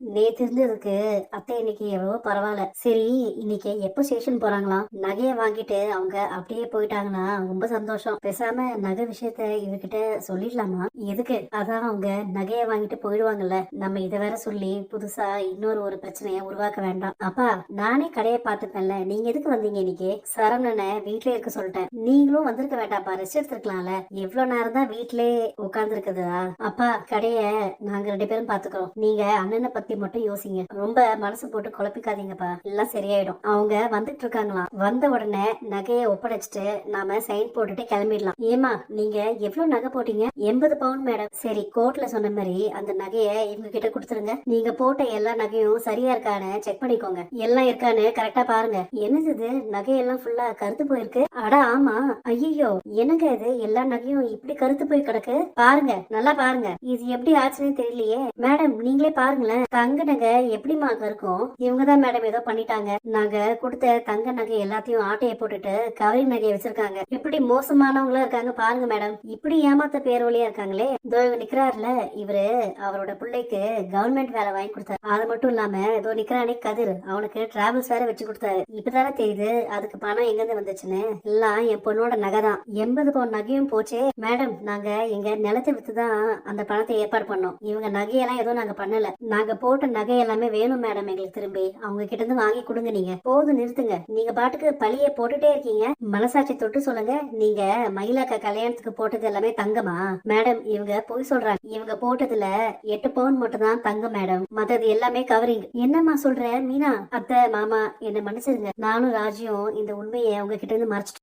நேத்து இருந்ததுக்கு அத்தை இன்னைக்கு எவ்வளவோ பரவாயில்ல. சரி, இன்னைக்கு எப்போ ஸ்டேஷன் போறாங்களாம்? நகையை வாங்கிட்டு அவங்க அப்படியே போயிட்டாங்கன்னா ரொம்ப சந்தோஷம். பேசாம நகை விஷயத்த இவகிட்ட சொல்லிடலாமா? எதுக்கு? அதான் அவங்க நகையை வாங்கிட்டு போயிடுவாங்கல்ல, நம்ம இதை வேற சொல்லி புதுசா ஒரு பிரச்சனைய உருவாக்க வேண்டாம். அப்பா, நானே கடையை பார்த்துப்பேன்ல, நீங்க எதுக்கு வந்தீங்க இன்னைக்கு? சரவணனை வீட்லயே இருக்க சொல்லிட்டேன். நீங்களும் வந்திருக்க வேண்டாப்பா, ரெஸ்ட் எடுத்துருக்கலாம்ல. எவ்வளவு நேரம் தான் வீட்லயே உட்கார்ந்து இருக்குதா? அப்பா, கடைய நாங்க 2 பேரும் பாத்துக்கிறோம். நீங்க அண்ணனை பத்தி மட்டும் யோசிங்க. ரொம்ப மனசு போட்டு குழப்பிக்காதீங்கப்பா, எல்லாம் சரியாயிடும். அவங்க வந்துட்டு இருக்காங்களாம். வந்த உடனே நகையை ஒப்படைச்சிட்டு நாம சைன் போட்டுட்டு கிளம்பிடலாம். ஏமா, நீங்க எவ்வளவு நகை போட்டீங்க? 80 பவுன் மேடம். சரி, கோர்ட்ல சொன்ன மாதிரி அந்த நகையை இவங்க கிட்ட கொடுத்துருங்க. நீங்க போட்ட எல்லா நகையும் சரியா இருக்கான்னு செக் பண்ணிக்கோங்க. எல்லாம் இருக்கான்னு கரெக்டா பாருங்க. என்னது இது, நகையெல்லாம் ஃபுல்லா கருத்து போயிருக்கு. அட ஆமா, ஐயோ, என்னங்க இது, எல்லா நகையும் இப்படி கருத்து போய் கிடக்கு. பாருங்க, நல்லா பாருங்க. இது எப்படி ஆச்சுன்னு தெரியலையே. மேடம், நீங்களே பாருங்களேன். தங்க நகை எப்படிமா இருக்கும்? இவங்கதான் மேடம் ஏதோ பண்ணிட்டாங்க. நாங்க கொடுத்த தங்க நகை எல்லாத்தையும் ஆட்டையை போட்டுட்டு கவரிங் நகையை வச்சிருக்காங்க. எப்படி மோசமானவங்களா இருக்காங்க பாருங்க மேடம். இப்படி ஏமாத்த பேர் வழியா இருக்காங்களே. இதோ நிக்கிறாருல இவரு, அவரோட பிள்ளைக்கு கவர்மெண்ட் வேலை வாங்கி கொடுத்தாரு. அது மட்டும் இல்லாம இதோ நிக்கிறானே கதிர், அவனுக்கு டிராவல்ஸ் வேற வச்சு கொடுத்தாரு. இப்பதானே தெரியுது அதுக்கு பணம் எங்க இருந்து வந்துச்சுன்னு. எல்லாம் என் பொண்ணோட நகை தான். 80 பவுன் நகையும் போச்சே. மேடம், நாங்க எங்க நிலத்தை வித்துதான் அந்த பணத்தை ஏற்பாடு பண்ணோம். இவங்க நகையெல்லாம் எதுவும் நாங்க பண்ணல. நாங்க போட்ட நகை எல்லாமே வேணும் மேடம் எங்களுக்கு. திரும்பி அவங்க கிட்ட இருந்து வாங்கி கொடுங்க. நீங்க போதும், நிறுத்துங்க. நீங்க பாட்டுக்கு பழிய போட்டுட்டே இருக்கீங்க. மனசாட்சி தொட்டு சொல்லுங்க, நீங்க மயிலாக்க கல்யாணத்துக்கு போட்டது எல்லாமே தங்கமா? மேடம், இவங்க போய் சொல்றாங்க. இவங்க போட்டதுல 8 பவுன் மட்டும் தான் தங்கம் மேடம், மத்தது எல்லாமே கவரிங். என்னம்மா சொல்ற மீனா? அத்தை, மாமா, என்ன மன்னிச்சிருங்க. நானும் ராஜியும் இந்த உண்மையை உங்க கிட்ட இருந்து மறைச்சிட்டோம்.